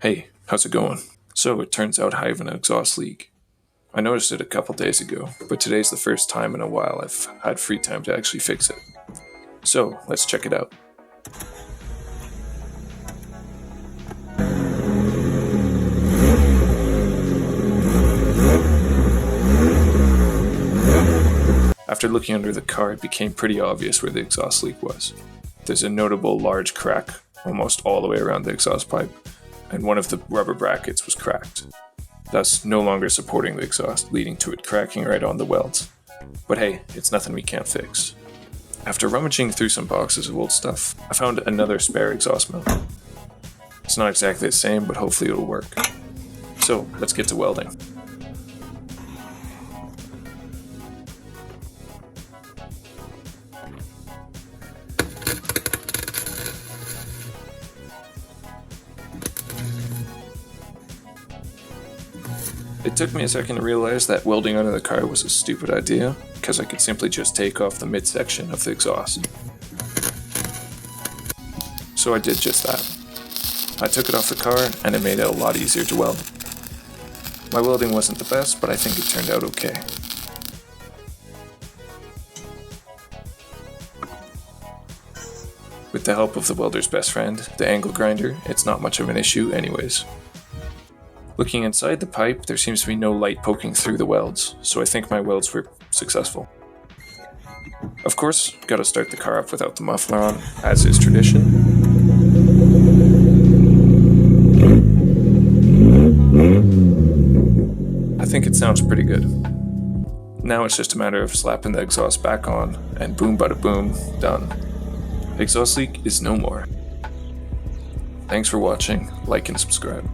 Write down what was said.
Hey, how's it going? So, it turns out I have an exhaust leak. I noticed it a couple days ago, but today's the first time in a while I've had free time to actually fix it. So, let's check it out. After looking under the car, it became pretty obvious where the exhaust leak was. There's a notable large crack, almost all the way around the exhaust pipe, and one of the rubber brackets was cracked, thus no longer supporting the exhaust, leading to it cracking right on the welds. But hey, it's nothing we can't fix. After rummaging through some boxes of old stuff, I found another spare exhaust mount. It's not exactly the same, but hopefully it'll work. So, let's get to welding. It took me a second to realize that welding under the car was a stupid idea, because I could simply just take off the midsection of the exhaust. So I did just that. I took it off the car, and it made it a lot easier to weld. My welding wasn't the best, but I think it turned out okay. With the help of the welder's best friend, the angle grinder, it's not much of an issue anyways. Looking inside the pipe, there seems to be no light poking through the welds, so I think my welds were successful. Of course, gotta start the car up without the muffler on, as is tradition. I think it sounds pretty good. Now it's just a matter of slapping the exhaust back on, and boom bada boom, done. Exhaust leak is no more. Thanks for watching, like and subscribe.